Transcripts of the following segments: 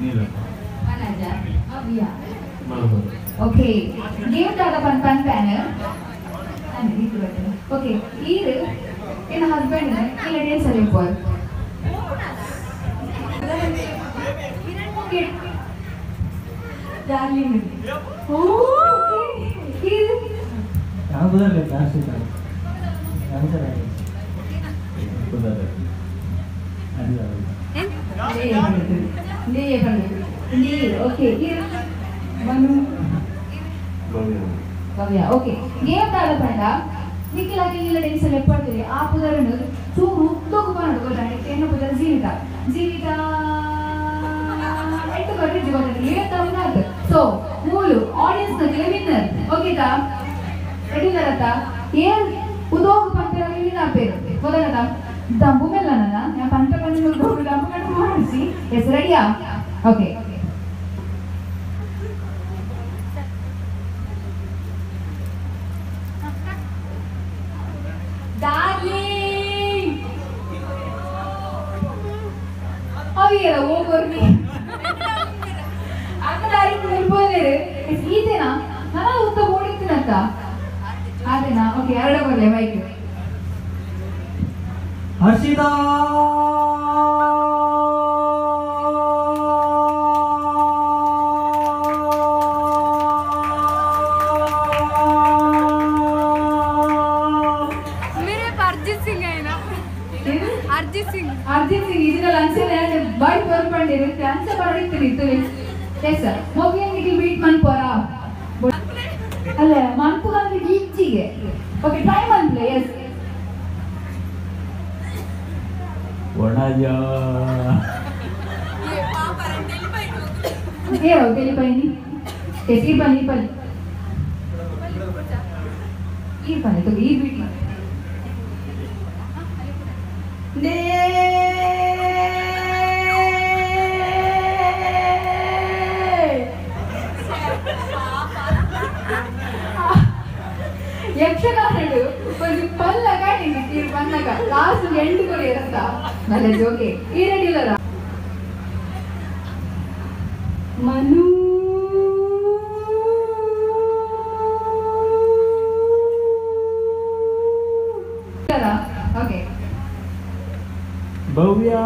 Mana aja? Oh iya. Oke. Dia udah ada panel. Oke. Ini husband ini dia selipur. Oke. Darling. Oh. Ini. Kamu benar lihat kasih kan? Kamu cerai. Benar. Ada. Ini, oke. Manu. Bhavya, oke. Game tada panda. Nikki lagi dari selipur jadi. Apa darahnya? Cuma tuh kepada aku dari. Kena pada Zita. Itu kerja juga dari. Lihat tahu nggak? So, mulu audience tu dia winner. Oke tak? Ready nggak tak? Yang udah kepada lagi ni apa? Boleh tak? Dampu melana na, yang pantai pantai dulu dampu kan mana sih? Yes, ready ya? Oke. Darling. Oh iya, wo korni. Aku dari mulai es itu na, mana utah bodi itu nata? Ada na, oke, ada boleh baik. Harshita. मेरे अरिजीत सिंह है ना अरिजीत सिंह ಇದರ lunch ಬಾಯ್ ಬರ್ಪಂಡಿರು chance ಪಡಿತಿತ್ತು ಎಸ್ ಮೊಗಿಯಂಗಿಗೆ ಬೀಟ್ ಮನ್ ಪೋರ ಅಲ್ಲ ಮನ್ಪುಗಂಗೆ ಈಚಿಗೆ ಓಕೆ ಟೈಮ್ ಅನ್ಪ್ಲೆ ಎಸ್ Warnanya. Iya, oke lupa ini. Irfan. Irfan itu Irfan. ಯಕ್ಷಗಾನಗಳು ಒಂದು ಪಲ್ಲಗಾಡಿ ನೀರು ಬಂದಾಗ ಲಾಸ್ಟ್ ಎಂಟು ಕೂಡ ಇರುತ್ತಾ നല്ല ಜೋಕೆ ಈ ರೆಡಿಲರ ಮನು ಓಕೆ Bhavya.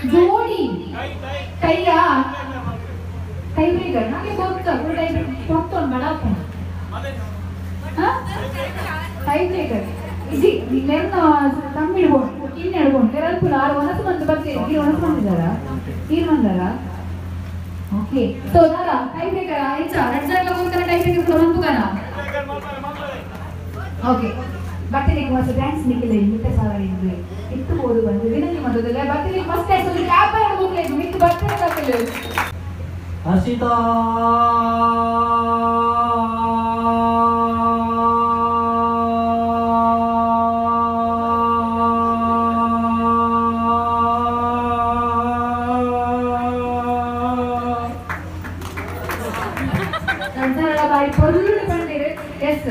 जोड़ी कईया कई भी करना कि बहुत तो पूरा बहुत तो बड़ा था हाँ कई भी कर इसी लेकिन तमिल बोल किन्ने बोल केरल पुलार वनस मंद बच्चे ये वनस मंद जरा ये मंद जरा ओके तो जरा कई भी कर आई चार लोगों का कई भी कर मंद करना ओके ಬಟ್ಟೆಗೆ ಮತ್ತೆ ಡ್ಯಾನ್ಸ್ ನಿಕ್ಕಿಲ್ಲ ಮಿಕ್ಕ ಸಾಲ ಇದ್ದು ಇತ್ತು ಓದು ಬಂದು ದಿನಕ್ಕೆ ಮಾಡೋದಿಲ್ಲ ಬಟ್ಟೆಗೆ ಫಸ್ಟ್ ಟೈಮ್ ಒಂದು ಕ್ಯಾಪ್ ಮಾಡಬೇಕು ಮಿಕ್ಕ ಬಟ್ಟೆ ಹಾಕಲ್ಲ Harshita. ಕನ್ನಡ ಬಾಯಿ ಪೊರ್ಲು ಬಂದಿದೆ ಎಸ್